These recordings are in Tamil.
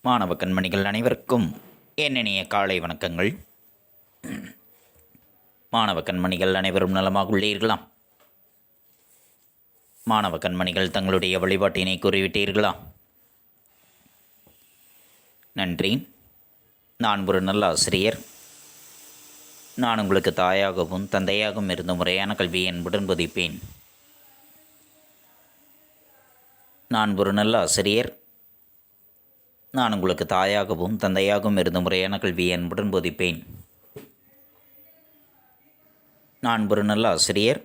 மாணவ கண்மணிகள் அனைவருக்கும் என் இனிய காலை வணக்கங்கள். மாணவ கண்மணிகள் அனைவரும் நலமாக உள்ளீர்களா? மாணவ கண்மணிகள் தங்களுடைய வழிபாட்டினை கூறிவிட்டீர்களா? நன்றி. நான் ஒரு நல்ல ஆசிரியர். நான் உங்களுக்கு தாயாகவும் தந்தையாகவும் இருந்த முறையான கல்வியை என்புடன் போதிப்பேன். நான் ஒரு நல்ல ஆசிரியர். நான் உங்களுக்கு தாயாகவும் தந்தையாகவும் இருந்த முறையான கல்வியை என்புடன் போதிப்பேன். நான் ஒரு நல்ல ஆசிரியர்.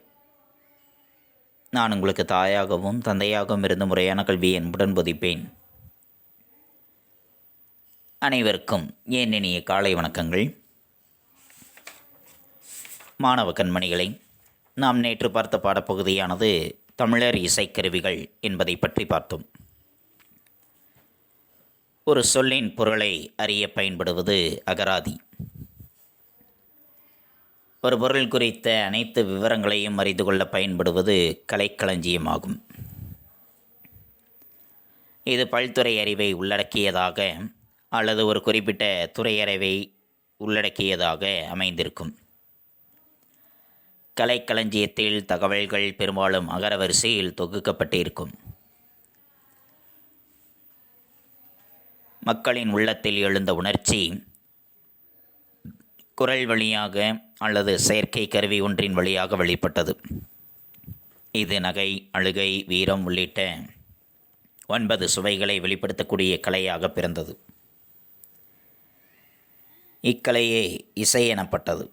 நான் உங்களுக்கு தாயாகவும் தந்தையாகவும் இருந்த முறையான கல்வியை என்புடன் போதிப்பேன். அனைவருக்கும் என் இனிய காலை வணக்கங்கள். மாணவ கண்மணிகளை, நாம் நேற்று பார்த்த பாடப்பகுதியானது தமிழர் இசைக்கருவிகள் என்பதை பற்றி பார்த்தோம். ஒரு சொல்லின் பொருளை அறிய பயன்படுவது அகராதி. ஒரு பொருள் குறித்த அனைத்து விவரங்களையும் அறிந்து கொள்ள பயன்படுவது கலைக்களஞ்சியமாகும். இது பல்துறை அறிவை உள்ளடக்கியதாக அல்லது ஒரு குறிப்பிட்ட துறையறிவை உள்ளடக்கியதாக அமைந்திருக்கும். கலைக்களஞ்சியத்தில் தகவல்கள் பெரும்பாலும் அகரவரிசையில் தொகுக்கப்பட்டிருக்கும். மக்களின் உள்ளத்தில் எழுந்த உணர்ச்சி குரல் வழியாக அல்லது செயற்கை கருவி ஒன்றின் வழியாக வெளிப்பட்டது. இது நகை, அழுகை, வீரம் உள்ளிட்ட 9 சுவைகளை வெளிப்படுத்தக்கூடிய கலையாக பிறந்தது. இக்கலையே இசை எனப்பட்டது.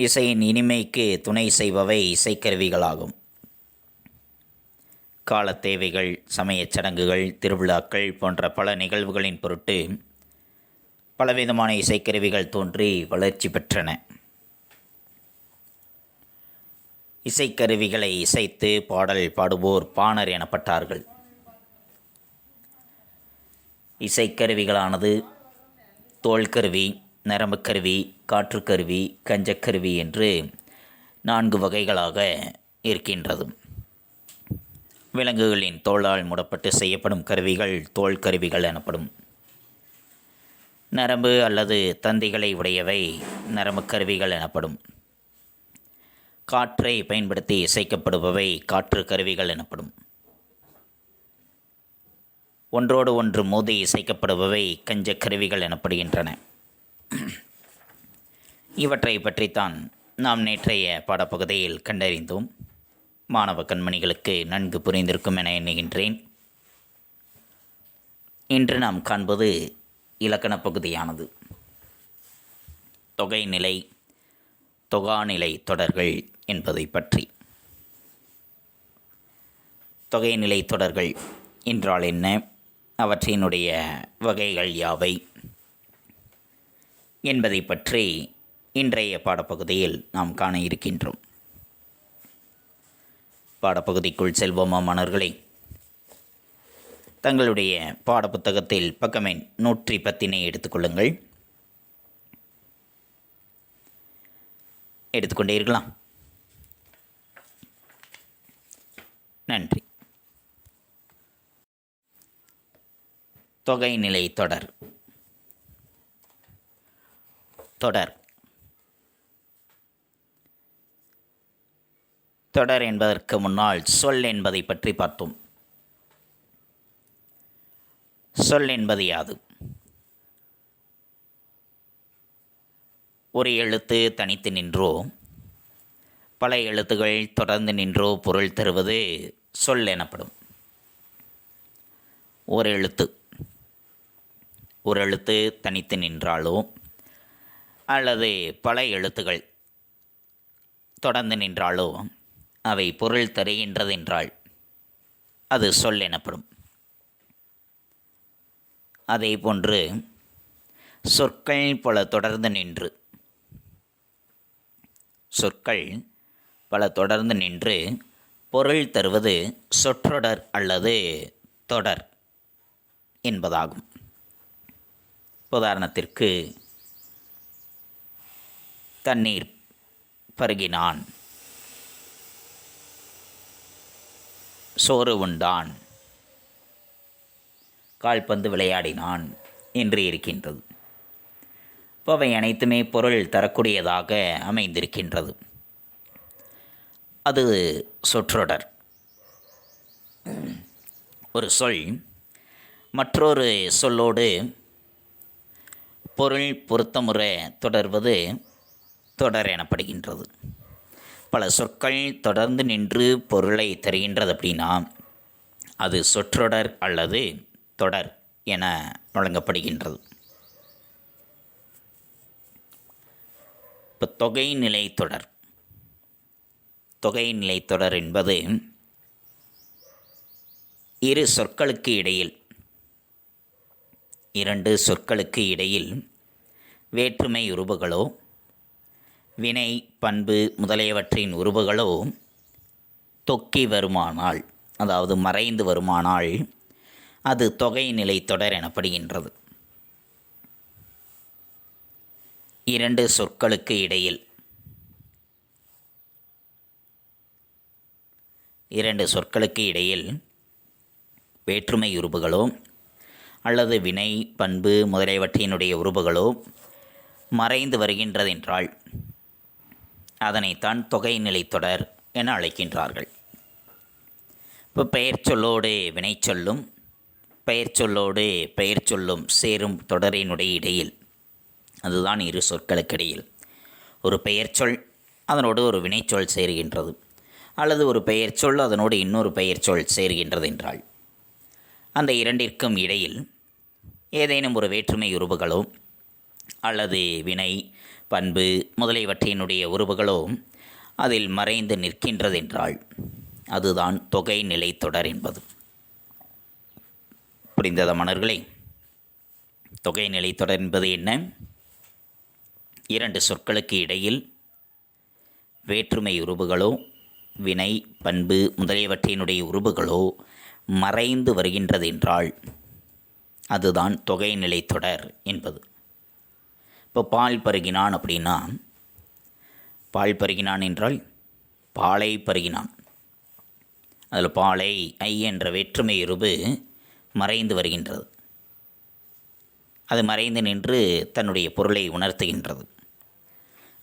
இசையின் இனிமைக்கு துணை செய்பவை இசைக்கருவிகளாகும். காலத் தேவைகள், சமயச் சடங்குகள், திருவிழாக்கள் போன்ற பல நிகழ்வுகளின் பொருட்டு பலவிதமான இசைக்கருவிகள் தோன்றி வளர்ச்சி பெற்றன. இசைக்கருவிகளை இசைத்து பாடல் பாடுவோர் பாணர் எனப்பட்டார்கள். இசைக்கருவிகளானது தோல்கருவி, நரம்புக்கருவி, காற்றுக்கருவி, கஞ்சக்கருவி என்று 4 வகைகளாக இருக்கின்றது. விலங்குகளின் தோளால் மூடப்பட்டு செய்யப்படும் கருவிகள் தோல் கருவிகள் எனப்படும். நரம்பு அல்லது தந்திகளை உடையவை நரம்பு கருவிகள் எனப்படும். காற்றை பயன்படுத்தி இசைக்கப்படுபவை காற்று கருவிகள் எனப்படும். ஒன்றோடு ஒன்று மோதி இசைக்கப்படுபவை கஞ்ச கருவிகள் எனப்படுகின்றன. இவற்றை பற்றித்தான் நாம் நேற்றைய பாடப்பகுதியில் கண்டறிந்தோம். மாணவ கண்மணிகளுக்கு நன்கு புரிந்திருக்கும் என எண்ணுகின்றேன். இன்று நாம் காண்பது இலக்கண பகுதியானது. தொகைநிலை, தொகாநிலை தொடர்கள் என்பதை பற்றி. தொகைநிலை தொடர்கள் என்றால் என்ன? அவற்றினுடைய வகைகள் யாவை என்பதை பற்றி இன்றைய பாடப்பகுதியில் நாம் காண இருக்கின்றோம். பாடப்பகுதிக்குள் செல்வோமா மாணவர்களே? தங்களுடைய பாடப்புத்தகத்தில் பக்கம் எண் 110 எடுத்துக்கொள்ளுங்கள். எடுத்துக்கொண்டீர்களா? நன்றி. தொகைநிலை தொடர். தொடர் என்பதற்கு முன்னால் சொல் என்பதை பற்றி பார்த்தோம். சொல் என்பது யாது? ஒரு எழுத்து தனித்து நின்றோ பல எழுத்துகள் தொடர்ந்து நின்றோ பொருள் தருவது சொல் எனப்படும். ஒரு எழுத்து தனித்து நின்றாலோ அல்லது பல எழுத்துகள் தொடர்ந்து நின்றாலோ அவை பொருள் தருகின்றதென்றால் அது சொல் எனப்படும். அதேபோன்று சொற்கள் பல தொடர்ந்து நின்று பொருள் தருவது சொற்றொடர் அல்லது தொடர் என்பதாகும். உதாரணத்திற்கு, தண்ணீர் பருகினான், சோறு உண்டான், கால்பந்து விளையாடினான் என்று இருக்கின்றது. இப்போ அவை அனைத்துமே பொருள் தரக்கூடியதாக அமைந்திருக்கின்றது. அது சொற்றொடர். ஒரு சொல் மற்றொரு சொல்லோடு பொருள் பொருத்தமுற தொடர்வது தொடர் எனப்படுகின்றது. பல சொற்கள் தொடர்ந்து நின்று பொருளை தருகின்றது அப்படின்னா அது சொற்றொடர் அல்லது தொடர் என வழங்கப்படுகின்றது. இப்போ தொகைநிலை தொடர். தொகைநிலை தொடர் என்பது இரு சொற்களுக்கு இடையில், இரண்டு சொற்களுக்கு இடையில் வேற்றுமை உருபுகளோ வினை பண்பு முதலியவற்றின் உருபுகளோ தொக்கி வருமானால், அதாவது மறைந்து வருமானால் அது தொகைநிலை தொடர் எனப்படுகின்றது. இரண்டு சொற்களுக்கு இடையில், இரண்டு சொற்களுக்கு இடையில் வேற்றுமை உருபுகளோ அல்லது வினை பண்பு முதலியவற்றினுடைய உருபுகளோ மறைந்து வருகின்றதென்றால் அதனைத்தான் தொகைநிலை தொடர் என அழைக்கின்றார்கள். இப்போ பெயர் சொல்லோடு வினைச்சொல்லும் பெயர் சொல்லோடு பெயர் சொல்லும் சேரும் தொடரினுடைய இடையில், அதுதான் இரு சொற்களுக்கிடையில் ஒரு பெயர் சொல் அதனோடு ஒரு வினைச்சொல் சேருகின்றது, அல்லது ஒரு பெயர் சொல் அதனோடு இன்னொரு பெயர் சொல் சேருகின்றது என்றால் அந்த இரண்டிற்கும் இடையில் ஏதேனும் ஒரு வேற்றுமை உருபுகளோ அல்லது வினை பண்பு முதலியவற்றினுடைய உருபுகளோ அதில் மறைந்து நிற்கின்றதென்றால் அதுதான் தொகைநிலை தொடர் என்பது. புரிந்ததா மணர்களே? தொகைநிலை தொடர் என்பது என்ன? இரண்டு சொற்களுக்கு இடையில் வேற்றுமை உருபுகளோ வினை பண்பு முதலியவற்றினுடைய உருபுகளோ மறைந்து வருகின்றதென்றால் அதுதான் தொகைநிலை தொடர் என்பது. இப்போ பால் பருகினான் அப்படின்னா, பால் பருகினான் என்றால் பாலை பருகினான். அதில் பாலை ஐ என்ற வேற்றுமை உருபு மறைந்து வருகின்றது. அது மறைந்து நின்று தன்னுடைய பொருளை உணர்த்துகின்றது.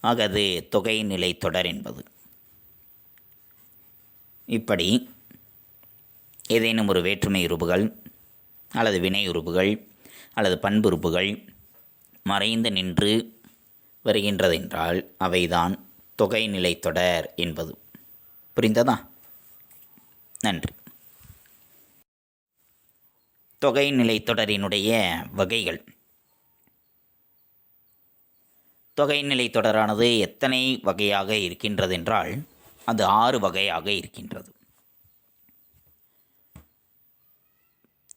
ஆக அது தொகைநிலை தொடர் என்பது. இப்படி ஏதேனும் ஒரு வேற்றுமை உருபுகள் அல்லது வினை உருபுகள் அல்லது பண்புறுப்புகள் மறைந்து நின்று வருகின்றதென்றால் அவைதான் தொகைநிலை தொடர் என்பது. புரிந்ததா? நன்றி. தொகைநிலை தொடரினுடைய வகைகள். தொகைநிலை தொடரானது எத்தனை வகையாக இருக்கின்றதென்றால் அது 6 வகையாக இருக்கின்றது.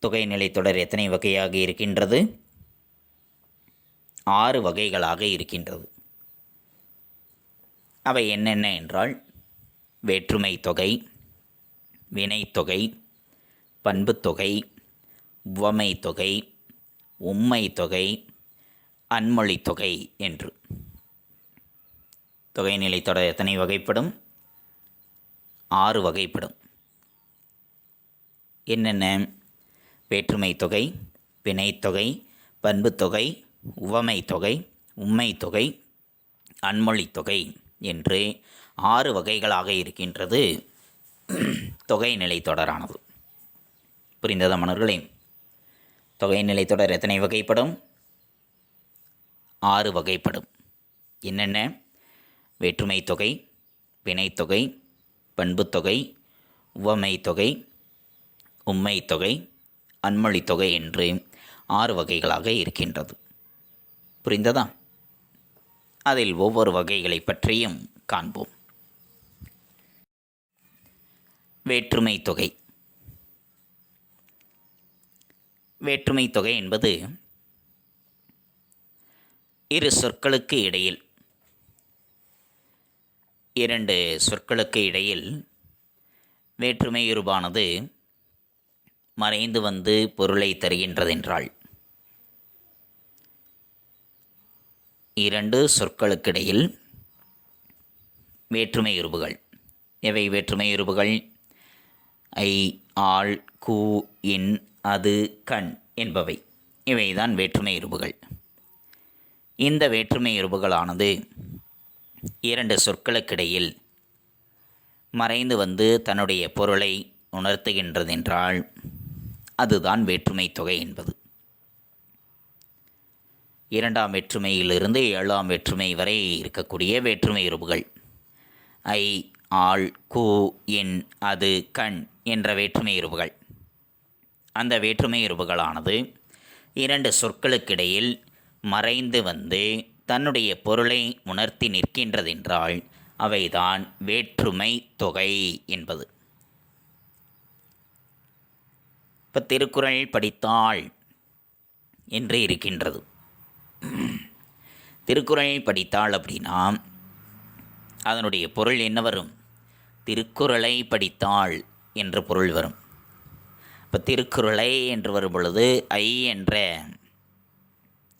தொகைநிலை தொடர் எத்தனை வகையாக இருக்கின்றது? 6 வகைகளாக இருக்கின்றது. அவை என்னென்ன என்றால் வேற்றுமை தொகை, வினைத்தொகை, பண்புத்தொகை, உவமை தொகை, உம்மை தொகை, அன்மொழி தொகை என்று. தொகைநிலை தொடர் எத்தனை வகைப்படும்? 6 வகைப்படும். என்னென்ன? வேற்றுமை தொகை, வினைத்தொகை, பண்புத்தொகை, உவமை தொகை, உம்மை தொகை, அன்மொழி தொகை என்று 6 வகைகளாக இருக்கின்றது தொகைநிலை தொடரானது. புரிந்ததா மணர்களே? தொகைநிலை தொடர் எத்தனை வகைப்படும்? 6 வகைப்படும். என்னென்ன? வேற்றுமை தொகை, வினைத்தொகை, பண்புத்தொகை, உவமை தொகை, உம்மை தொகை, அன்மொழி தொகை என்று 6 வகைகளாக இருக்கின்றது. புரிந்ததா? அதில் ஒவ்வொரு வகைகளை பற்றியும் காண்போம். வேற்றுமை தொகை. வேற்றுமை தொகை என்பது இரு சொற்களுக்கு இடையில், இரண்டு சொற்களுக்கு இடையில் வேற்றுமை உருபானது மறைந்து வந்து பொருளை தருகின்றதென்றால், இரண்டு சொற்களுக்கிடையில் வேற்றுமை உருபுகள். எவை வேற்றுமை உருபுகள்? ஐ, ஆள், கூ, இன், அது, கண் என்பவை இவைதான் வேற்றுமை இருபுகள். இந்த வேற்றுமை இருபுகளானது இரண்டு சொற்களுக்கிடையில் மறைந்து வந்து தன்னுடைய பொருளை உணர்த்துகின்றதென்றால் அதுதான் வேற்றுமை தொகை என்பது. இரண்டாம் வேற்றுமையிலிருந்து ஏழாம் வேற்றுமை வரை இருக்கக்கூடிய வேற்றுமை இருபுகள் ஐ, ஆள், கூ, இன், அது, கண் என்ற வேற்றுமை இருபுகள். அந்த வேற்றுமை இருபுகளானது இரண்டு சொற்களுக்கிடையில் மறைந்து வந்து தன்னுடைய பொருளை உணர்த்தி நிற்கின்றதென்றால் அவைதான் வேற்றுமை தொகை என்பது. இப்போ திருக்குறள் படித்தாள் என்று இருக்கின்றது. திருக்குறள் படித்தாள் அப்படின்னா அதனுடைய பொருள் என்ன வரும்? திருக்குறளை படித்தாள் என்ற பொருள் வரும். இப்போ திருக்குறளை என்று வரும் பொழுது ஐ என்ற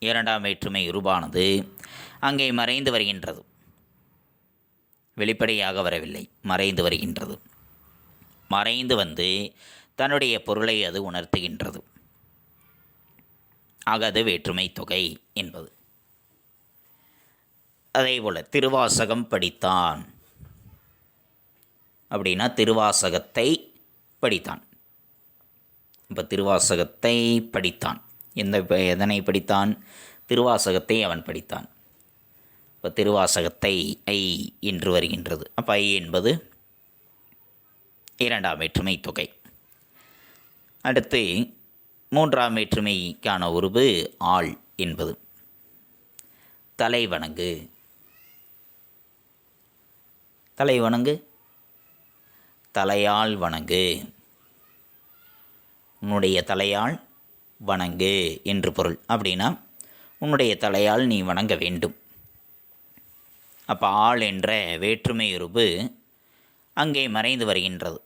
இரண்டாம் வேற்றுமை உருவானது அங்கே மறைந்து வருகின்றது. வெளிப்படையாக வரவில்லை, மறைந்து வருகின்றது. மறைந்து வந்து தன்னுடைய பொருளை அது உணர்த்துகின்றது. ஆக அது வேற்றுமை தொகை என்பது. அதேபோல் திருவாசகம் படித்தான் அப்படின்னா திருவாசகத்தை படித்தான். இப்போ திருவாசகத்தை படித்தான், எதனை படித்தான்? திருவாசகத்தை அவன் படித்தான். இப்போ திருவாசகத்தை ஐ என்று வருகின்றது. அப்போ ஐ என்பது இரண்டாம் வேற்றுமை தொகை. அடுத்து மூன்றாம் வேற்றுமைக்கான உருவு ஆள் என்பது. தலை வணங்கு. தலை வணங்கு, தலையால் வணங்கு, உன்னுடைய தலையால் வணங்கு என்று பொருள். அப்படின்னா உன்னுடைய தலையால் நீ வணங்க வேண்டும். அப்போ ஆள் என்ற வேற்றுமை உருவு அங்கே மறைந்து வருகின்றது.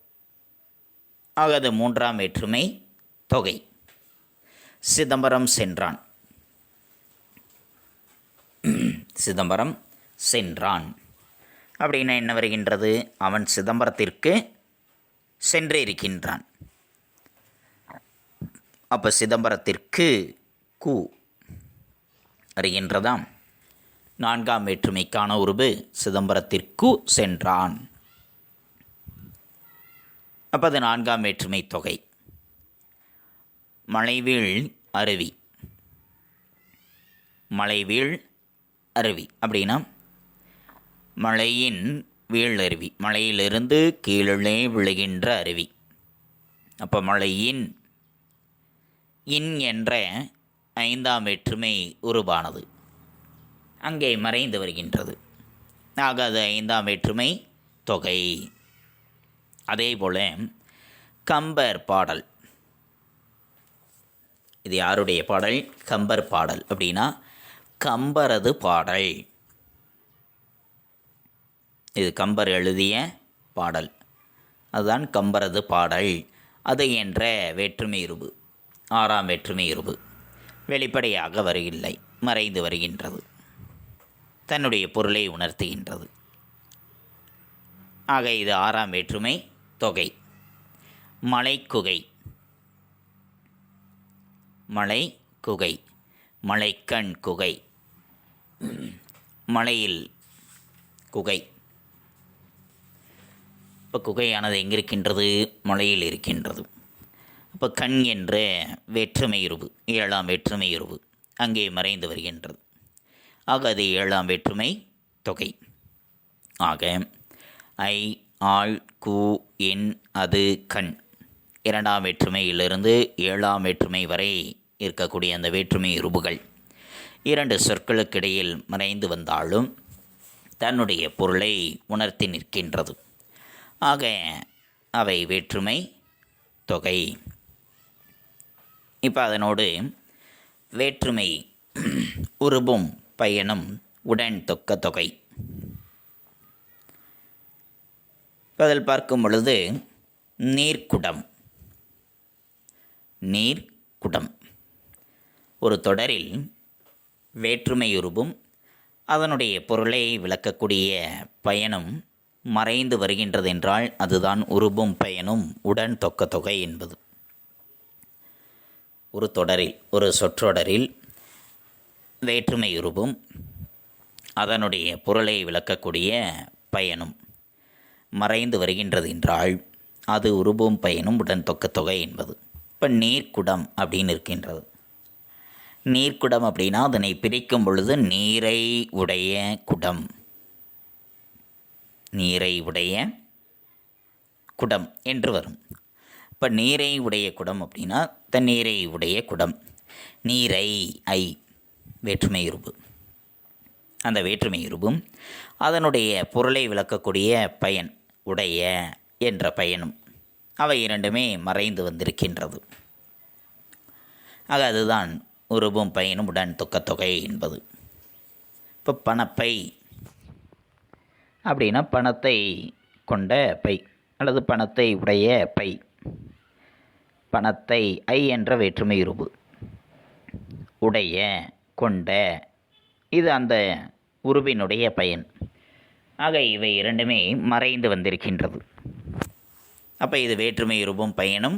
ஆக அது மூன்றாம் வேற்றுமை தொகை. சிதம்பரம் சென்றான். சிதம்பரம் சென்றான் அப்படின்னா என்ன வருகின்றது? அவன் சிதம்பரத்திற்கு சென்று இருக்கின்றான். அப்போ சிதம்பரத்திற்கு கு வருகின்றதாம். நான்காம் வேற்றுமைக்கான உருவு சிதம்பரத்திற்கு சென்றான். அப்போ அது நான்காம் வேற்றுமை தொகை. மலைவீழ் அருவி. மலைவீழ் அருவி அப்படின்னா மலையின் வீழ் அருவி, மலையிலிருந்து கீழே விழுகின்ற அருவி. அப்போ மலையின் இன் என்ற ஐந்தாம் வேற்றுமை உருவானது அங்கே மறைந்து வருகின்றது. ஆக அது ஐந்தாம் வேற்றுமை தொகை. அதேபோல் கம்பர் பாடல். இது யாருடைய பாடல்? கம்பர் பாடல் அப்படின்னா கம்பரது பாடல். இது கம்பர் எழுதிய பாடல், அதுதான் கம்பரது பாடல். அது என்ற வேற்றுமை இருபு ஆறாம் வேற்றுமை இருபு வெளிப்படையாக வருகில்லை, மறைந்து வருகின்றது, தன்னுடைய பொருளை உணர்த்துகின்றது. ஆக இது ஆறாம் வேற்றுமை தொகை. மலைக்குகை. மலை குகை, மலைக்கண் குகை, மலையில் குகை. இப்போ குகையானது எங்கிருக்கின்றது? மலையில் இருக்கின்றது. அப்போ கண் என்ற வேற்றுமை இருபு, ஏழாம் வேற்றுமை இருபு அங்கே மறைந்து வருகின்றது. ஆக அது ஏழாம் வேற்றுமை தொகை. ஆக ஐ, ஆள், கூ, என், அது, கண் இரண்டாம் வேற்றுமையிலிருந்து ஏழாம் வேற்றுமை வரை இருக்கக்கூடிய அந்த வேற்றுமை இருபுகள் இரண்டு சொற்களுக்கிடையில் மறைந்து வந்தாலும் தன்னுடைய பொருளை உணர்த்தி நிற்கின்றது. ஆக அவை வேற்றுமை தொகை. இப்போ அதனோடு வேற்றுமை உருபும் பயனும் உடன் தொக்க தொகை. அதில் பார்க்கும் பொழுது நீர்க்குடம். நீர்க்குடம் ஒரு தொடரில் வேற்றுமையுருவும் அதனுடைய பொருளை விளக்கக்கூடிய பயனும் மறைந்து வருகின்றதென்றால் அதுதான் உருபும் பயனும் உடன் தொக்க தொகை என்பது. ஒரு தொடரில், ஒரு சொற்றொடரில் வேற்றுமையுருவும் அதனுடைய பொருளை விளக்கக்கூடிய பயனும் மறைந்து வருகின்றது என்றால் அது உருபும் பயனும் உடன் தொக்கத்தொகை என்பது. இப்போ நீர்க்குடம் அப்படின்னு இருக்கின்றது. நீர்க்குடம் அப்படின்னா அதனை பிரிக்கும் பொழுது நீரை உடைய குடம், நீரை உடைய குடம் என்று வரும். இப்போ நீரை உடைய குடம் அப்படின்னா தண்ணீரை உடைய குடம். நீரை ஐ வேற்றுமையுருபு. அந்த வேற்றுமையுருபும் அதனுடைய பொருளை விளக்கக்கூடிய பயன் உடைய என்ற பயனும் அவை இரண்டுமே மறைந்து வந்திருக்கின்றது. ஆக அதுதான் உருபும் பயனும் உடன் தொக்கத்தொகை என்பது. இப்போ பணப்பை அப்படின்னா பணத்தை கொண்ட பை அல்லது பணத்தை உடைய பை. பணத்தை ஐ என்ற வேற்றுமையுருபு, உடைய கொண்ட இது அந்த உருவினுடைய பயன். ஆக இவை இரண்டுமே மறைந்து வந்திருக்கின்றது. அப்போ இது வேற்றுமையுருவும் பயனும்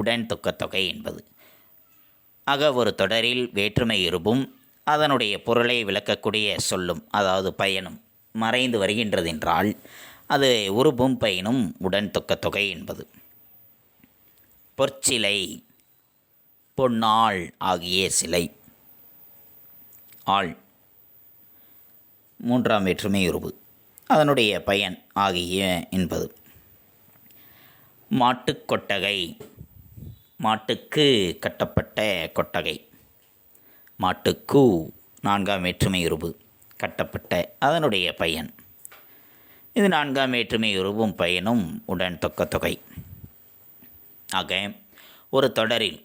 உடன் தொக்கத்தொகை என்பது. ஆக ஒரு தொடரில் வேற்றுமையுருவும் அதனுடைய பொருளை விளக்கக்கூடிய சொல்லும் அதாவது பயனும் மறைந்து வருகின்றது என்றால் அது உருவும் பயனும் உடன் தொக்கத்தொகை என்பது. பொற்சிலை, பொன்னாள் ஆகிய சிலை. ஆள் மூன்றாம் வேற்றுமையுருவு, அதனுடைய பயன் ஆகிய என்பது. மாட்டுக் கொட்டகை, மாட்டுக்கு கட்டப்பட்ட கொட்டகை. மாட்டுக்கு நான்காம் வேற்றுமையுருவு, கட்டப்பட்ட அதனுடைய பயன். இது நான்காம் வேற்றுமையுருவும் பயனும் உடன் தொக்கத்தொகை. ஆக ஒரு தொடரில்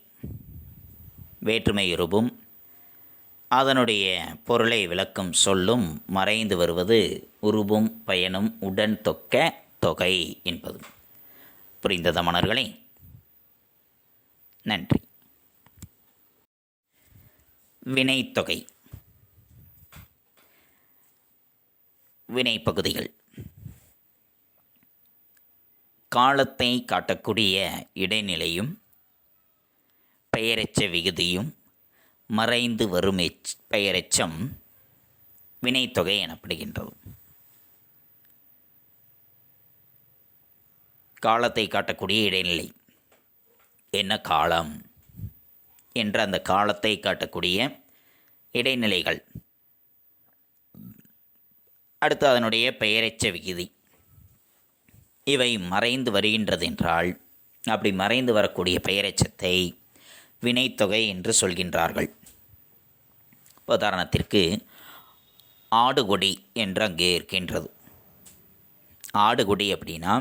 வேற்றுமையுருவும் அதனுடைய பொருளை விளக்கும் சொல்லும் மறைந்து வருவது உருவும் பயனும் உடன் தொக்க தொகை என்பது. புரிந்ததா மாணவர்களே? நன்றி. வினைத்தொகை. வினைப்பகுதிகள். காலத்தை காட்டக்கூடிய இடைநிலையும் பெயரெச்ச விகுதியும் மறைந்து வரும் பெயரெச்சம் வினைத்தொகை எனப்படுகின்றது. காலத்தை காட்டக்கூடிய இடைநிலை என்ன காலம் என்ற அந்த காலத்தை காட்டக்கூடிய இடைநிலைகள், அடுத்து அதனுடைய பெயரெச்ச விகுதி, இவை மறைந்து வருகின்றது என்றால் அப்படி மறைந்து வரக்கூடிய பெயரெச்சத்தை வினைத்தொகை என்று சொல்கின்றார்கள். உதாரணத்திற்கு ஆடுகொடி என்று அங்கே இருக்கின்றது. ஆடுகொடி அப்படின்னா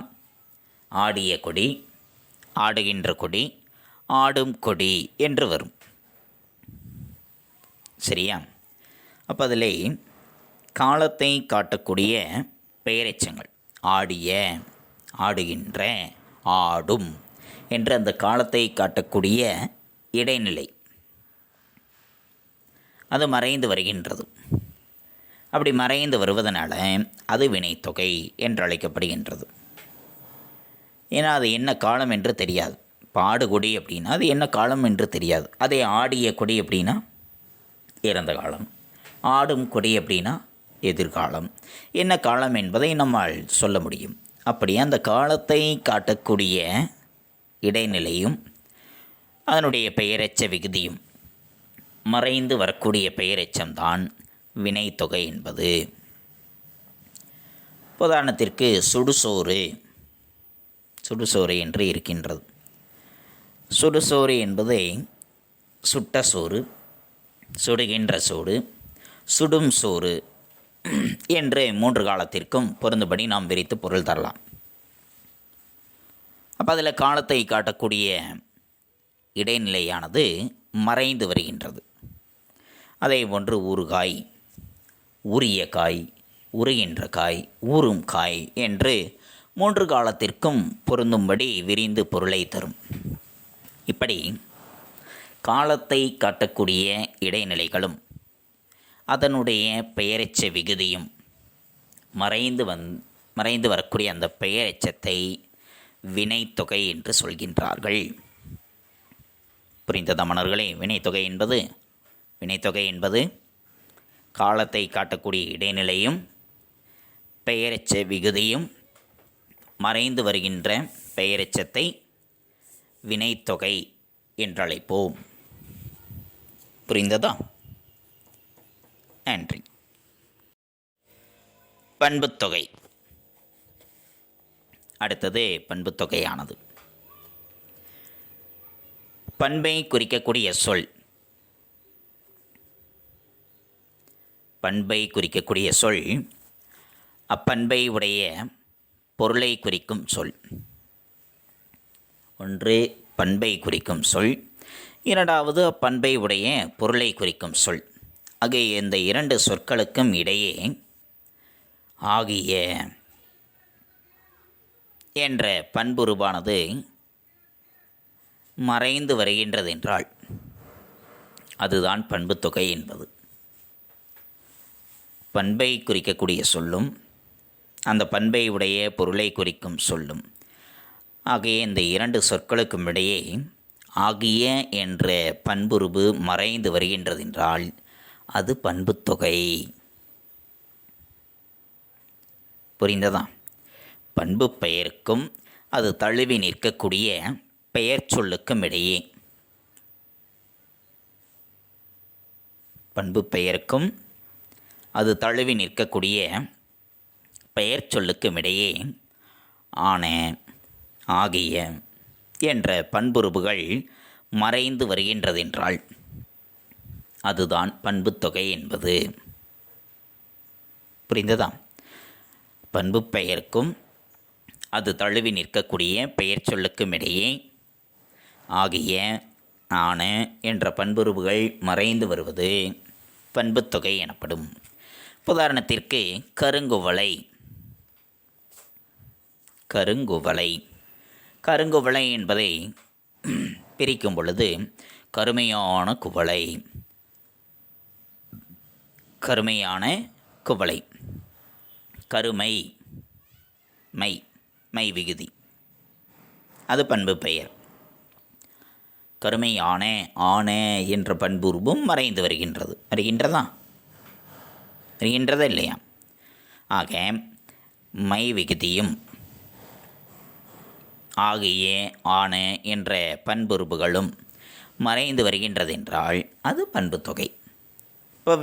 ஆடிய கொடி, ஆடுகின்ற கொடி, ஆடும் கொடி என்று வரும். சரியா? அப்போ அதில் காலத்தை காட்டக்கூடிய பெயரெச்சங்கள் ஆடிய, ஆடுகின்ற, ஆடும் என்ற அந்த காலத்தை காட்டக்கூடிய இடைநிலை அது மறைந்து வருகின்றது. அப்படி மறைந்து வருவதனால அது வினைத்தொகை என்று அழைக்கப்படுகின்றது. ஏன்னா அது என்ன காலம் என்று தெரியாது. இப்போ ஆடுகொடி அப்படின்னா அது என்ன காலம் என்று தெரியாது. அதே ஆடிய கொடி அப்படின்னா இறந்த காலம், ஆடும் கொடி அப்படின்னா எதிர்காலம், என்ன காலம் என்பதை நம்மால் சொல்ல முடியும். அப்படி அந்த காலத்தை காட்டக்கூடிய இடைநிலையும் அதனுடைய பெயரெச்ச விகுதியும் மறைந்து வரக்கூடிய பெயரெச்சம்தான் வினைத்தொகை என்பது. உதாரணத்திற்கு சுடுசோறு, சுடுசோறு என்று இருக்கின்றது. சுடுசோறு என்பதை சுட்ட சோறு, சுடுகின்ற சோறு, சுடும் சோறு என்று 3 காலத்திற்கும் பொருந்தும்படி நாம் விரித்து பொருள் தரலாம். அப்போ அதில் காலத்தை காட்டக்கூடிய இடைநிலையானது மறைந்து வருகின்றது. அதே போன்று ஊறுகாய், ஊறிய காய், உருகின்ற காய், ஊறும் காய் என்று 3 காலத்திற்கும் பொருந்தும்படி விரிந்து பொருளை தரும். இப்படி காலத்தை காட்டக்கூடிய இடைநிலைகளும் அதனுடைய பெயரெச்ச விகுதியும் மறைந்து வரக்கூடிய அந்த பெயரெச்சத்தை வினைத்தொகை என்று சொல்கின்றார்கள். புரிந்ததா மன்னர்களே? வினைத்தொகை என்பது காலத்தை காட்டக்கூடிய இடைநிலையும் பெயரெச்ச விகுதியும் மறைந்து வருகின்ற பெயரெச்சத்தை வினைத்தொகை என்றழைப்போம். புரிந்ததா? நன்றி. பண்புத்தொகை. அடுத்தது பண்புத்தொகையானது பண்பை குறிக்கக்கூடிய சொல். பண்பை குறிக்கக்கூடிய சொல் அப்பண்பை உடைய பொருளை குறிக்கும் சொல். ஒன்று பண்பை குறிக்கும் சொல், இரண்டாவது அப்பண்பை உடைய பொருளை குறிக்கும் சொல். ஆகிய இந்த இரண்டு சொற்களுக்கும் இடையே ஆகிய என்ற பண்புருவானது மறைந்து வருகின்றது என்றால் அதுதான் பண்புத்தொகை என்பது. பண்பை குறிக்கக்கூடிய சொல்லும் அந்த பண்பை உடைய பொருளை குறிக்கும் சொல்லும் ஆகிய இந்த இரண்டு சொற்களுக்கும் இடையே ஆகிய என்ற பண்புருவு மறைந்து வருகின்றது என்றால் அது பண்புத்தொகை. புரிந்ததா? பண்பு பெயருக்கும் அது தழுவி நிற்கக்கூடிய பெயர் சொல்லுக்கும் இடையே பண்பு பெயருக்கும் அது தழுவி நிற்கக்கூடிய பெயர் சொல்லுக்கும் இடையே ஆன ஆகிய என்ற பண்புருவுகள் மறைந்து வருகின்றதென்றால் அதுதான் பண்புத்தொகை என்பது. புரிந்ததா? பண்பு பெயருக்கும் அது தழுவி நிற்கக்கூடிய பெயர் சொல்லுக்கும் இடையே ஆகிய ஆன என்ற பண்புருவுகள் மறைந்து வருவது பண்புத்தொகை எனப்படும். உதாரணத்திற்கு கருங்குவளை. கருங்குவளை என்பதை பிரிக்கும் பொழுது கருமையான குவளை, கருமை மை விகுதி, அது பண்பு பெயர். கருமையான ஆன என்ற பண்புருவும் மறைந்து வருகின்றதா இல்லையா? ஆக மை விகுதியும் ஆகிய ஆன என்ற பண்புருவுகளும் மறைந்து வருகின்றதென்றால் அது பண்புத்தொகை. இப்போ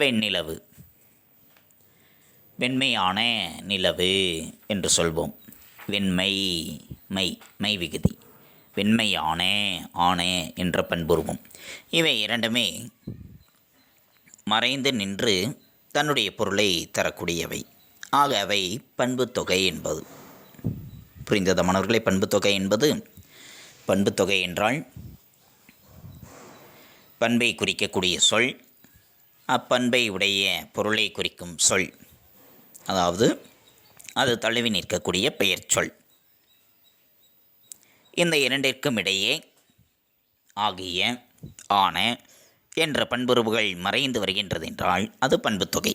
வெண்மையான நிலவு என்று சொல்வோம். வெண்மை மை விகுதி, வெண்மையான ஆன என்ற பண்புருவம். இவை இரண்டுமே மறைந்து நின்று தன்னுடைய பொருளை தரக்கூடியவை. ஆக அவை பண்புத்தொகை என்பது. புரிந்ததா மாணவர்களே? பண்புத்தொகை என்றால் பண்பை குறிக்கக்கூடிய சொல், அப்பண்பை உடைய பொருளை குறிக்கும் சொல், அதாவது அது தழுவி நிற்கக்கூடிய பெயர் சொல். இந்த இரண்டிற்கும் இடையே ஆகிய ஆன என்ற பண்புருவுகள் மறைந்து வருகின்றது என்றால் அது பண்புத்தொகை.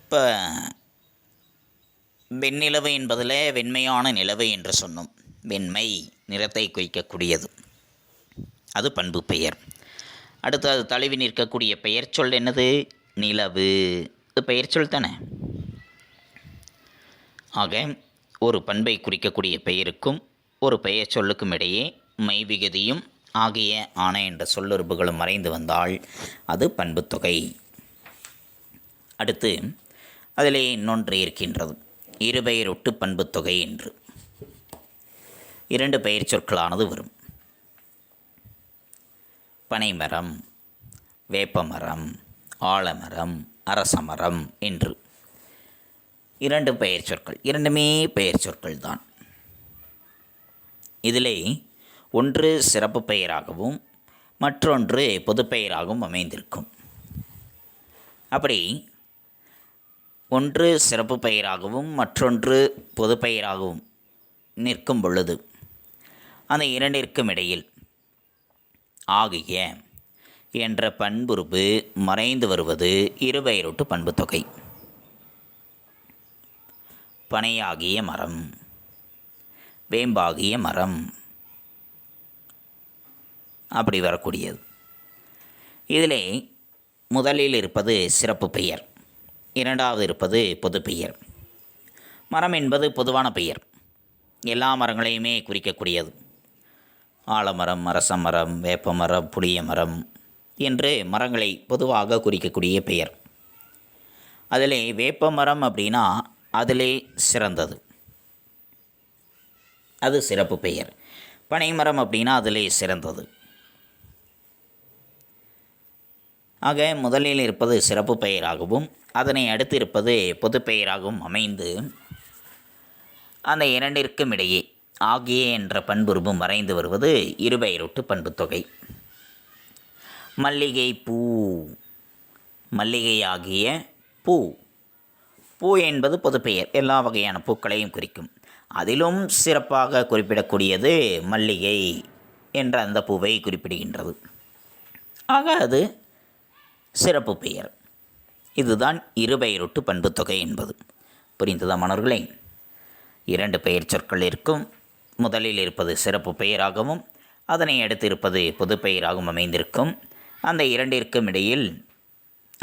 இப்போ வெண்ணிலவு என்பதில் வெண்மையான நிலவு என்று சொன்னோம். வெண்மை நிறத்தை குறிக்கக்கூடியது, அது பண்பு பெயர். அடுத்து அது தழுவி நிற்கக்கூடிய பெயர் சொல் என்னது? நிலவு. அது பெயர் சொல் தானே. ஆக ஒரு பண்பை குறிக்கக்கூடிய பெயருக்கும் ஒரு பெயர் சொல்லுக்கும் இடையே மைவிகுதியும் ஆகிய ஆன என்ற சொல்லுறுப்புகளும் மறைந்து வந்தால் அது பண்புத்தொகை. அடுத்து அதிலே இன்னொன்று இருக்கின்றது, இருபெயரொட்டு பண்புத்தொகை என்று. இரண்டு பெயர் சொற்களானது வரும். பனைமரம், வேப்பமரம், ஆலமரம், அரசமரம் என்று இரண்டு பெயர் சொற்கள். இரண்டுமே பெயர் சொற்கள் தான். இதிலே ஒன்று சிறப்பு பெயராகவும் மற்றொன்று பொதுப்பெயராகவும் அமைந்திருக்கும். அப்படி ஒன்று சிறப்பு பெயராகவும் மற்றொன்று பொதுப்பெயராகவும் நிற்கும் பொழுது அந்த இரண்டிற்கும் இடையில் ஆகிய என்ற பண்புருவு மறைந்து வருவது இருபெயரொட்டு பண்புத்தொகை. பனையாகிய மரம், வேம்பாகிய மரம், அப்படி வரக்கூடியது. இதிலே முதலில் இருப்பது சிறப்பு பெயர், இரண்டாவது இருப்பது பொது பெயர். மரம் என்பது பொதுவான பெயர், எல்லா மரங்களையுமே குறிக்கக்கூடியது. ஆலமரம், அரச மரம், வேப்ப மரம், புளிய மரம் என்று மரங்களை பொதுவாக குறிக்கக்கூடிய பெயர். அதிலே வேப்ப மரம் அப்படின்னா அதிலே சிறந்தது, அது சிறப்பு பெயர். பனைமரம் அப்படின்னா அதிலே சிறந்தது. ஆக முதலில் இருப்பது சிறப்பு பெயராகவும் அதனை அடுத்து இருப்பது பொது பெயராகவும் அமைந்து அந்த இரண்டிற்கும் இடையே ஆகிய என்ற பண்புருபு மறைந்து வருவது இருபெயரொட்டு பண்புத்தொகை. மல்லிகை பூ, மல்லிகையாகிய பூ. பூ என்பது பொதுப்பெயர், எல்லா வகையான பூக்களையும் குறிக்கும். அதிலும் சிறப்பாக குறிப்பிடக்கூடியது மல்லிகை என்ற அந்த பூவை குறிப்பிடுகின்றது. ஆக அது சிறப்பு பெயர். இதுதான் இருபெயரொட்டு பண்புத்தொகை என்பது. புரிந்ததா மாணவர்களே? இரண்டு பெயர் சொற்கள் இருக்கும். முதலில் இருப்பது சிறப்பு பெயராகவும் அதனை அடுத்து இருப்பது பொது பெயராகவும் அமைந்திருக்கும். அந்த இரண்டிற்கும் இடையில்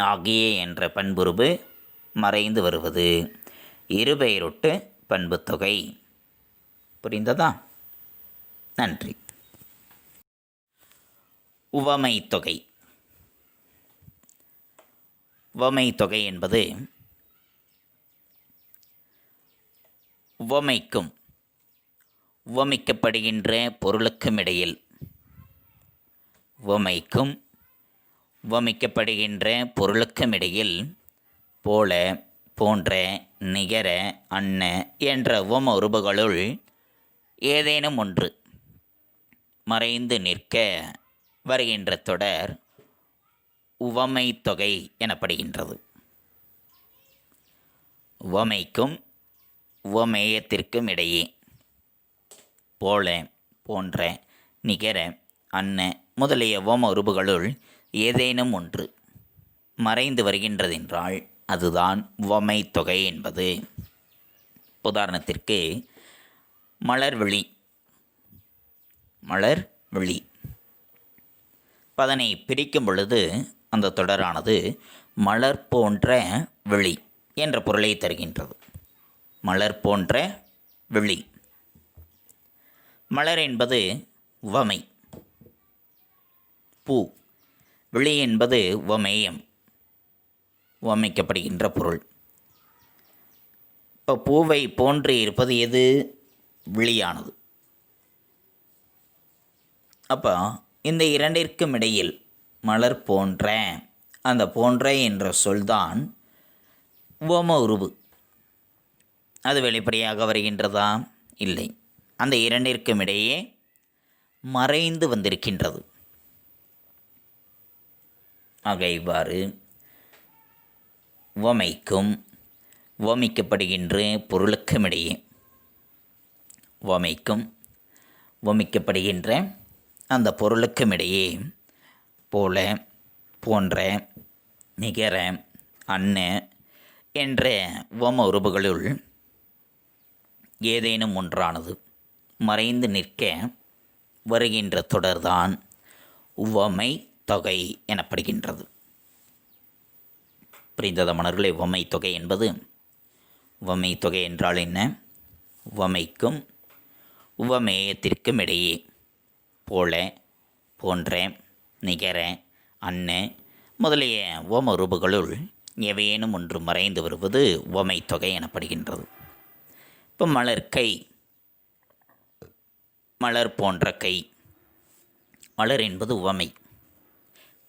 ஆகிய என்ற பண்புருபு மறைந்து வருவது இருபெயரொட்டு பண்புத்தொகை. புரிந்ததா? நன்றி. உவமை தொகை. உவமை தொகை என்பது உவமைக்கும் உவமிக்கப்படுகின்ற பொருளுக்கும் இடையில், உவமைக்கும் உவமிக்கப்படுகின்ற பொருளுக்கும் இடையில் போல, போன்ற, நிகர, அன்ன என்ற உவம உருபுகளுள் ஏதேனும் ஒன்று மறைந்து நிற்க வருகின்ற தொடர் உவமை தொகை எனப்படுகின்றது. உவமைக்கும் உவமேயத்திற்கும் இடையே போல, போன்ற, நிகர, அன்ன முதலிய உவம உருபுகளுள் ஏதேனும் ஒன்று மறைந்து வருகின்றதென்றால் அதுதான் உவமை தொகை என்பது. உதாரணத்திற்கு மலர்விழி. மலர்விழி அதனை பிரிக்கும் பொழுது அந்த தொடரானது மலர் போன்ற விழி என்ற பொருளை தருகின்றது. மலர் போன்ற விழி. மலர் என்பது உவமை, பூ. விழி என்பது உவமேயம், உவமைக்கப்படுகின்ற பொருள். இப்போ பூவை போன்று இருப்பது எது? விழியானது. அப்போ இந்த இரண்டிற்கும் இடையில் மலர் போன்ற, அந்த போன்ற என்ற சொல்தான் உவம உருவு. அது வெளிப்படையாக வருகின்றதா? இல்லை. அந்த இரண்டிற்கும் இடையே மறைந்து வந்திருக்கின்றது. ஆக இவ்வாறு உவமைக்கும் உவமிக்கப்படுகின்ற பொருளுக்கும் இடையே, உவமைக்கும் உவமிக்கப்படுகின்ற அந்த பொருளுக்கும் இடையே போல, போன்ற, நிகர, அன்ன என்ற உவம உருபுகளுள் ஏதேனும் ஒன்றானது மறைந்து நிற்க வருகின்ற தொடர்தான் உவமை தொகை எனப்படுகின்றது. புரிந்தத மணர்களே? உவமை தொகை என்பது, உவமை தொகை என்றால் என்ன? உவமைக்கும் உவமேயத்திற்கும் இடையே போல, போன்ற, நிகர, அன்ன முதலிய உவம உருபுகளுள் எவையேனும் ஒன்று மறைந்து வருவது உவமை தொகை எனப்படுகின்றது. இப்போ மலர் கை, மலர் போன்ற கை. மலர் என்பது உவமை,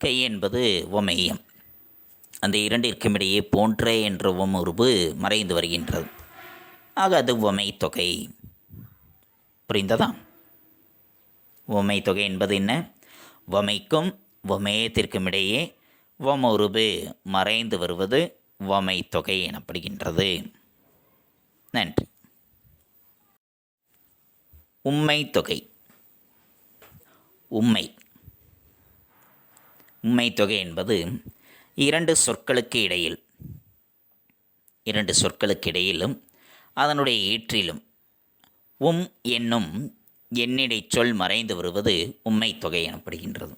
கை என்பது உவமேயம். அந்த இரண்டிற்கும் இடையே போன்ற என்ற உவம உருபு மறைந்து வருகின்றது. ஆக அது உவமை தொகை. புரிந்ததா? உவமை தொகை என்பது என்ன? உவமைக்கும் உவமேயத்திற்கும் இடையே உவம உருபு மறைந்து வருவது உவமை தொகை எனப்படுகின்றது. நன்றி. உம்மை தொகை. உம்மை உம்மை தொகை என்பது இரண்டு சொற்களுக்கு இடையில், இரண்டு சொற்களுக்கு இடையிலும் அதனுடைய ஈற்றிலும் என்னும் எண்ணிடை சொல் மறைந்து வருவது உம்மை தொகை எனப்படுகின்றது.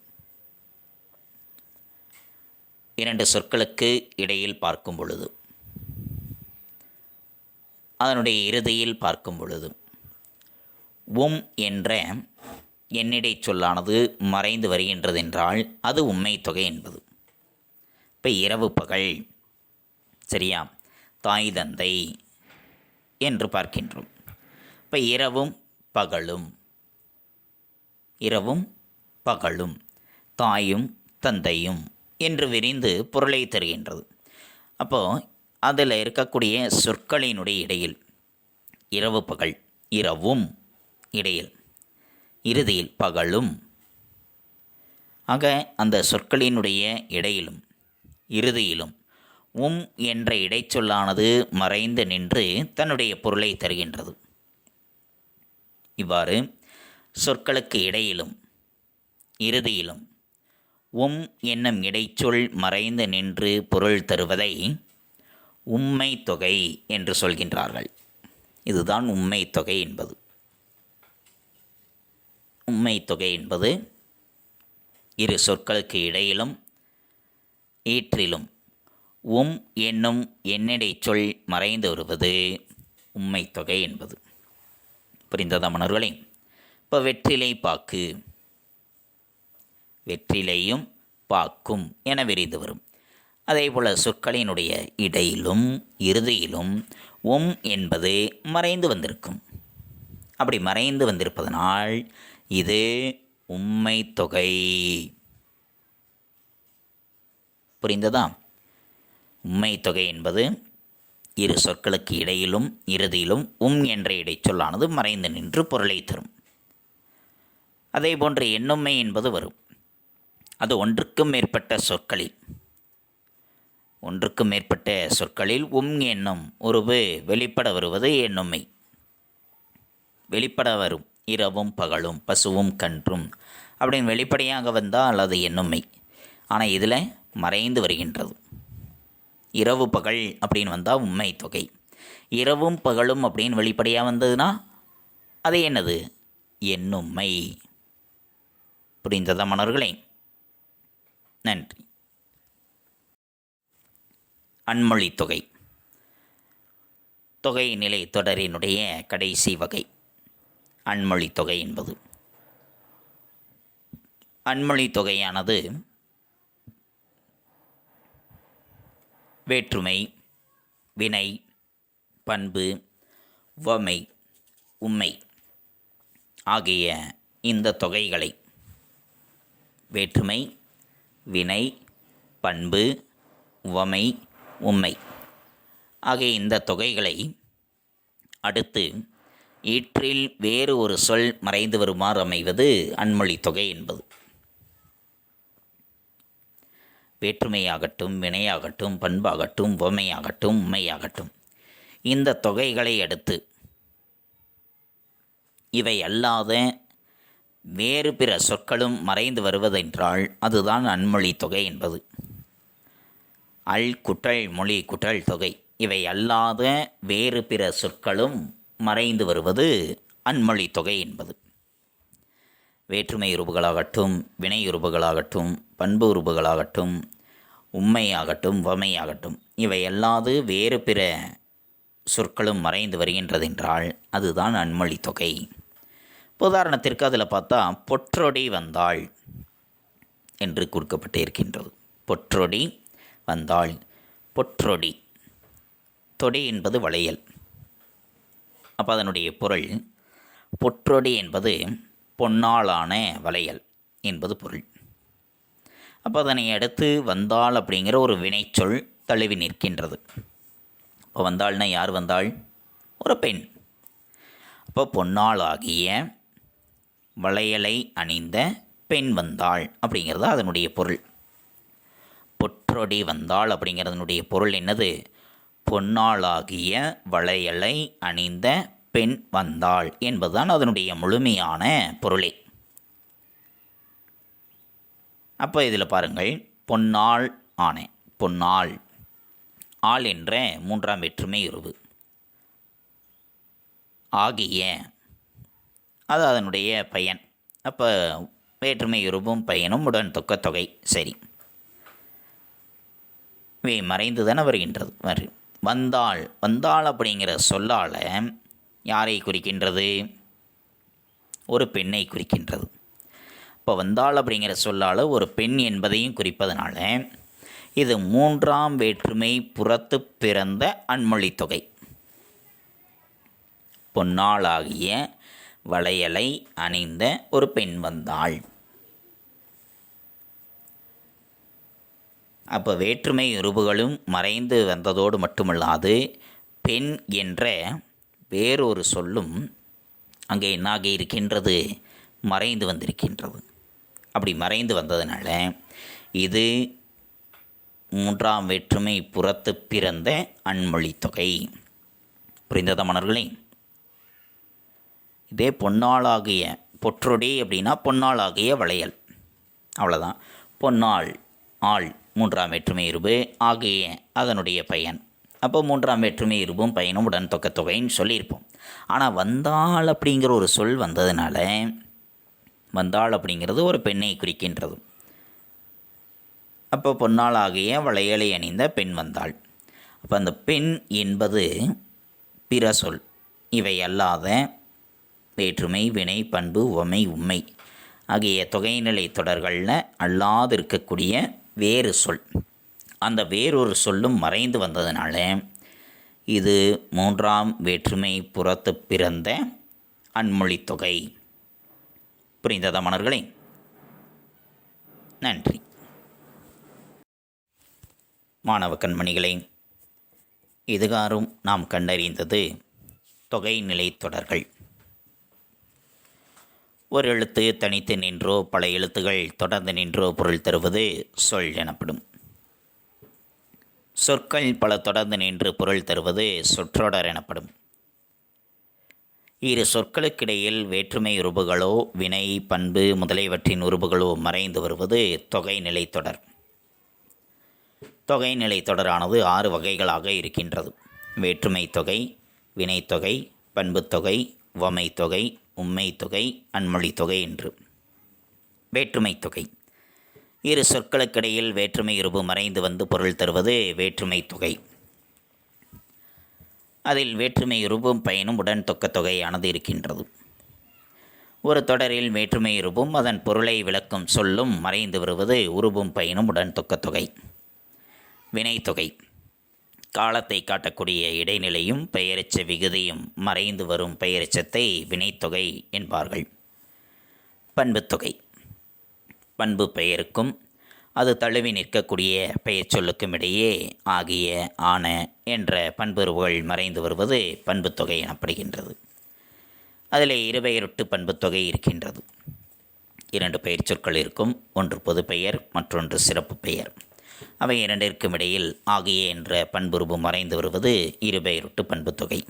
இரண்டு சொற்களுக்கு இடையில் பார்க்கும் பொழுது, அதனுடைய இறுதியில் பார்க்கும் பொழுது என்ற எண்ணிடை சொல்லானது மறைந்து வருகின்றது என்றால் அது உம்மை தொகை என்பது. இப்போ இரவு பகல், சரியா, தாய் தந்தை என்று பார்க்கின்றோம். இப்போ இரவும் பகலும் தாயும் தந்தையும் என்று விரிந்து பொருளை தருகின்றது. அப்போது அதில் இருக்கக்கூடிய சொற்களினுடைய இடையில் இரவு பகல், இரவும் இடையில், இறுதியில் பகலும், ஆக அந்த சொற்களினுடைய இடையிலும் இறுதியிலும் என்ற இடைச்சொல்லானது மறைந்து நின்று தன்னுடைய பொருளை தருகின்றது. இவ்வாறு சொற்களுக்கு இடையிலும் இறுதியிலும் என்னும் இடைச்சொல் மறைந்து நின்று பொருள் தருவதை உம்மை தொகை என்று சொல்கின்றார்கள். இதுதான் உம்மை தொகை என்பது. உம்மை தொகை என்பது இரு சொற்களுக்கு இடையிலும் ஈற்றிலும் என்னும் எண்ணிடை சொல் மறைந்து வருவது உம்மை தொகை என்பது. புரிந்ததா மணர்களே? இப்போ வெற்றிலை பாக்கு, வெற்றிலையும் பாக்கும் என விரிந்து வரும். அதேபோல் சொற்களினுடைய இடையிலும் இறுதியிலும் என்பது மறைந்து வந்திருக்கும். அப்படி மறைந்து வந்திருப்பதனால் இது உம்மை தொகை. புரிந்ததா? உம்மை தொகை என்பது இரு சொற்களுக்கு இடையிலும் இறுதியிலும் என்ற இடைச்சொல்லானது மறைந்து நின்று பொருளை தரும். அதேபோன்று எண்ணும்மை என்பது வரும். அது ஒன்றுக்கும் மேற்பட்ட சொற்களில் என்னும் உருவு வெளிப்பட வருவது எண்ணும்மை. வெளிப்பட வரும் இரவும் பகலும் பசுவும் கன்றும் அப்படின்னு வெளிப்படையாக வந்தால் அது எண்ணும்மை. ஆனால் இதில் மறைந்து வருகின்றது. இரவு பகல் அப்படின்னு வந்தால் உம்மை தொகை. இரவும் பகலும் அப்படின்னு வெளிப்படையாக வந்ததுன்னா அது என்னது? எண்ணும்மை. புரிந்ததா மாணவர்களே? நன்றி. அன்மொழி தொகை, தொகை நிலை தொடரினுடைய கடைசி வகை அன்மொழி தொகை என்பது. அன்மொழி தொகையானது வேற்றுமை, வினை, பண்பு, உவமை, உம்மை ஆகிய இந்த தொகைகளை வேற்றுமை, வினை, பண்பு, உவமை, உம்மை ஆகிய இந்த தொகைகளை அடுத்து ஈற்றில் வேறு ஒரு சொல் மறைந்து வருமாறு அமைவது அன்மொழி தொகை என்பது. வேற்றுமையாகட்டும், வினையாகட்டும், பண்பாகட்டும், உவமையாகட்டும், உம்மையாகட்டும் இந்த தொகைகளை அடுத்து இவை அல்லாத வேறு பிற சொற்களும் மறைந்து வருவதென்றால் அதுதான் அன்மொழி தொகை என்பது. குட்டல் மொழி குட்டல் தொகை இவை அல்லாத வேறு பிற சொற்களும் மறைந்து வருவது அன்மொழி தொகை என்பது. வேற்றுமை உருபுகளாகட்டும், வினை உருபுகளாகட்டும், பண்பு உருபுகளாகட்டும், உம்மையாகட்டும், உவமையாகட்டும் இவை அல்லாது வேறு பிற சொற்களும் மறைந்து வருகின்றதென்றால் அதுதான் அன்மொழி தொகை. உதாரணத்திற்கு அதில் பார்த்தா பொற்றொடி வந்தாள் என்று கொடுக்கப்பட்டு இருக்கின்றது. பொற்றொடி வந்தாள். பொற்றொடி, தொடி என்பது வளையல். அப்போ அதனுடைய பொருள் பொற்றொடி என்பது பொன்னாலான வளையல் என்பது பொருள். அப்போ அதனை அடுத்து வந்தாள் அப்படிங்கிற ஒரு வினைச்சொல் தழுவி நிற்கின்றது. இப்போ வந்தாள்னா யார் வந்தாள்? ஒரு பெண். அப்போ பொன்னாளாகிய வளையலை அணிந்த பெண் வந்தாள் அப்படிங்கிறது அதனுடைய பொருள். பொற்றொடி வந்தாள் அப்படிங்கிறதனுடைய பொருள் என்னது? பொன்னாளாகிய வளையலை அணிந்த பெண் வந்தாள் என்பதுதான் அதனுடைய முழுமையான பொருளே. அப்போ இதில் பாருங்கள், பொன்னாள் ஆணை, பொன்னாள் ஆள் என்ற மூன்றாம் வேற்றுமை உருவு, ஆகிய அது அதனுடைய பயன். அப்போ வேற்றுமை உருபும் பயனும் உடன் தொகை. சரி, இவை மறைந்து தானே வருகின்றது. வந்தாள், வந்தாள் அப்படிங்கிற சொல்லால் யாரை குறிக்கின்றது? ஒரு பெண்ணை குறிக்கின்றது. இப்போ வந்தாள் அப்படிங்கிற சொல்லால் ஒரு பெண் என்பதையும் குறிப்பதனால இது மூன்றாம் வேற்றுமை புறத்து பிறந்த அன்மொழி தொகை. பொன்னாளாகிய வளையலை அணிந்த ஒரு பெண் வந்தாள். அப்போ வேற்றுமை உருபுகளும் மறைந்து வந்ததோடு மட்டுமல்லாது பெண் என்ற வேறொரு சொல்லும் அங்கே என்னாகி இருக்கின்றது? மறைந்து வந்திருக்கின்றது. அப்படி மறைந்து வந்ததுனால இது மூன்றாம் வேற்றுமை புறத்து பிறந்த அன்மொழி தொகை. புரிந்ததா மாணவர்களே? இதே பொன்னாளாகிய, பொற்றொடி அப்படின்னா பொன்னாளாகிய வளையல், அவ்வளோதான். பொன்னாள், ஆள் மூன்றாம் வேற்றுமை இருபு, ஆகிய அதனுடைய பயன். அப்போ மூன்றாம் வேற்றுமை இருபும் பயனும் உடன் தொகைன்னு சொல்லியிருப்போம். ஆனால் வந்தாள் அப்படிங்கிற ஒரு சொல் வந்ததுனால வந்தாள் அப்படிங்கிறது ஒரு பெண்ணை குறிக்கின்றது. அப்போ பொன்னாளாகிய வளையலை அணிந்த பெண் வந்தாள். அப்போ அந்த பெண் என்பது பிற சொல். இவை அல்லாத வேற்றுமை, வினை, பண்பு, உவமை, உம்மை ஆகிய தொகைநிலை தொடர்களில் அல்லாது இருக்கக்கூடிய வேறு சொல். அந்த வேறொரு சொல்லும் மறைந்து வந்ததுனால இது மூன்றாம் வேற்றுமை புறத்து பிறந்த அன்மொழி தொகை. புரிந்ததா மாணவர்களே? நன்றி. மாணவ கண்மணிகளே, இதுகாரும் நாம் கண்டறிந்தது தொகைநிலை தொடர்கள். ஒரு எழுத்து தனித்து நின்றோ பல எழுத்துகள் தொடர்ந்து நின்றோ பொருள் தருவது சொல் எனப்படும். சொற்கள் பல தொடர்ந்து நின்று பொருள் தருவது சொற்றொடர் எனப்படும். இரு சொற்களுக்கிடையில் வேற்றுமை உருபுகளோ வினை, பண்பு முதலியவற்றின் உருபுகளோ மறைந்து வருவது தொகைநிலை தொடர். தொகைநிலை தொடரானது 6 வகைகளாக இருக்கின்றது. வேற்றுமை தொகை, வினைத்தொகை, பண்புத்தொகை, உவமைத்தொகை, உம்மைத்தொகை, அன்மொழி தொகை என்று. வேற்றுமை தொகை இரு சொற்களுக்கிடையில் வேற்றுமை உருபு மறைந்து வந்து பொருள் தருவது வேற்றுமை தொகை. அதில் வேற்றுமை உருபும் பயனும் உடன் தொகையானது இருக்கின்றது. ஒரு தொடரில் வேற்றுமை உருபும் அதன் பொருளை விளக்கும் சொல்லும் மறைந்து வருவது உருபும் பயனும் உடன் தொகை. வினைத்தொகை காலத்தை காட்டக்கூடிய இடைநிலையும் பெயரெச்ச விகுதியும் மறைந்து வரும் பெயரெச்சத்தை வினைத்தொகை என்பார்கள். பண்புத்தொகை பண்பு பெயருக்கும் அது தழுவி நிற்கக்கூடிய பெயர் சொல்லுக்கும் இடையே ஆகிய, ஆன என்ற பண்புருவுகள் மறைந்து வருவது பண்புத்தொகை எனப்படுகின்றது. அதில் இருபெயரொட்டு பண்புத்தொகை இருக்கின்றது. 2 பெயர் சொற்கள் இருக்கும். ஒன்று பொது பெயர், மற்றொன்று சிறப்பு பெயர். அவை இரண்டிற்கும் இடையில் ஆகிய என்ற பண்புருவு மறைந்து வருவது இருபெயரொட்டு பண்புத்தொகை.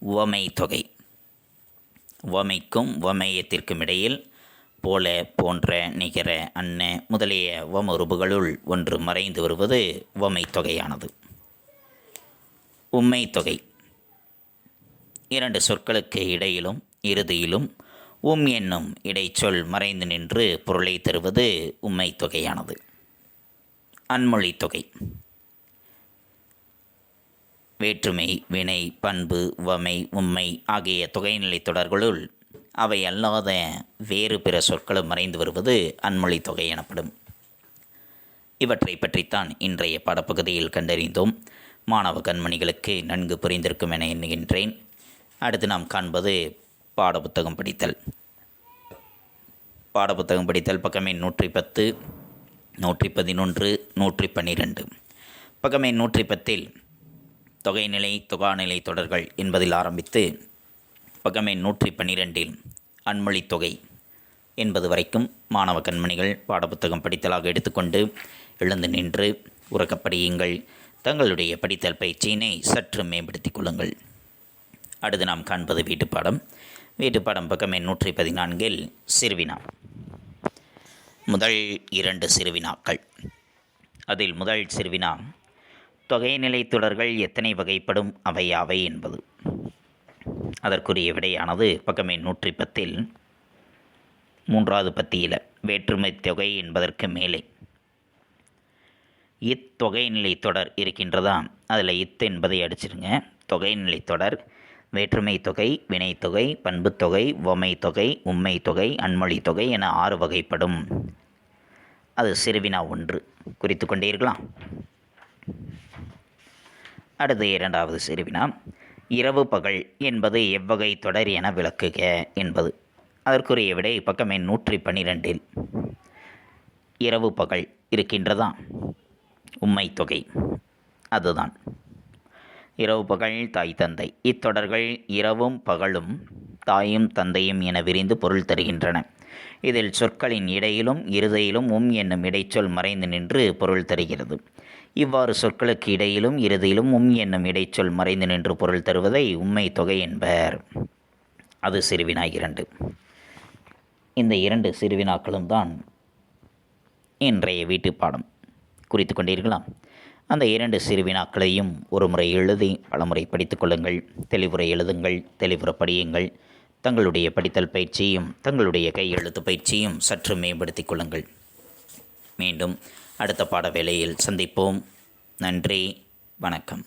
உவமை தொகை உவமைக்கும் உவமேயத்திற்கும் இடையில் போல, போன்ற, நிகர, அன்ன முதலிய உவம ஒன்று மறைந்து வருவது உவமை தொகையானது. உம்மை தொகை 2 சொற்களுக்கு இடையிலும் இறுதியிலும் என்னும் இடைச்சொல் மறைந்து நின்று பொருளை தருவது உம்மை தொகையானது. அன்மொழி தொகை வேற்றுமை, வினை, பண்பு, உவமை, உம்மை ஆகிய தொகைநிலை தொடர்களுள் அவை அல்லாத வேறு பிற சொற்களும் மறைந்து வருவது அன்மொழி தொகை எனப்படும். இவற்றை பற்றித்தான் இன்றைய பாடப்பகுதியில் கண்டறிந்தோம். மாணவ கண்மணிகளுக்கு நன்கு புரிந்திருக்கும் என எண்ணுகின்றேன். அடுத்து நாம் காண்பது பாடப்புத்தகம் படித்தல். பாடப்புத்தகம் படித்தல் பக்கம் எண் 110, 111, 112. பக்கம் எண் 110 தொகைநிலை, தொகாநிலை தொடர்கள் என்பதில் ஆரம்பித்து பக்கம் எண் 112 அன்மொழி தொகை என்பது வரைக்கும் மாணவ கண்மணிகள் பாடப்புத்தகம் படித்தலாக எடுத்துக்கொண்டு எழுந்து நின்று உறக்கப்படியுங்கள். தங்களுடைய படித்தல் பயிற்சியினை சற்று மேம்படுத்திக் கொள்ளுங்கள். அடுத்து நாம் காண்பது வீட்டுப்பாடம். வீட்டுப்பாடம் பக்கம் எண் 114 சிறுவினா. முதல் 2 சிறுவினாக்கள். அதில் முதல் சிறுவினா தொகைநிலை தொடர்கள் எத்தனை வகைப்படும், அவை யாவை என்பது. அதற்குரிய விடையானது பக்கமே 110 மூன்றாவது பத்தியில் வேற்றுமை தொகை என்பதற்கு மேலே இத்தொகைநிலை தொடர் இருக்கின்றதா, அதில் என்பதை அடிச்சிருங்க. தொகைநிலை தொடர் வேற்றுமை தொகை, வினைத்தொகை, பண்புத்தொகை, உவமைத்தொகை, உம்மைத்தொகை, அன்மொழி தொகை என 6 வகைப்படும். அது சிறுவினா 1 குறித்து கொண்டீர்களா? அடுத்து 2வது சிறுவினா, இரவு பகல் என்பது எவ்வகை தொடர் என விளக்குக என்பது. அதற்குரிய விடை பக்கமே 112 இரவு பகல் இருக்கின்றதா, உம்மைத்தொகை அதுதான். இரவு பகல் தாய் தந்தை இத்தொடர்கள் இரவும் பகலும் தாயும் தந்தையும் என விரிந்து பொருள் தருகின்றன. இதில் சொற்களின் இடையிலும் இறுதியிலும் என்னும் இடைச்சொல் மறைந்து நின்று பொருள் தருகிறது. இவ்வாறு சொற்களுக்கு இடையிலும் இறுதியிலும் என்னும் இடைச்சொல் மறைந்து நின்று பொருள் தருவதை உம்மை தொகை என்பர். அது சிறுவினா 2. இந்த 2 சிறுவினாக்களும் தான் இன்றைய வீட்டுப்பாடம். குறித்து கொண்டீர்களா? அந்த 2 சிறுவினாக்களையும் ஒரு முறை எழுதி பலமுறை படித்து கொள்ளுங்கள். தெளிவுரை எழுதுங்கள், தெளிவுற படியுங்கள். தங்களுடைய படித்தல் பயிற்சியும் தங்களுடைய கையெழுத்து பயிற்சியும் சற்று மேம்படுத்திக் கொள்ளுங்கள். மீண்டும் அடுத்த பாட வேளையில் சந்திப்போம். நன்றி, வணக்கம்.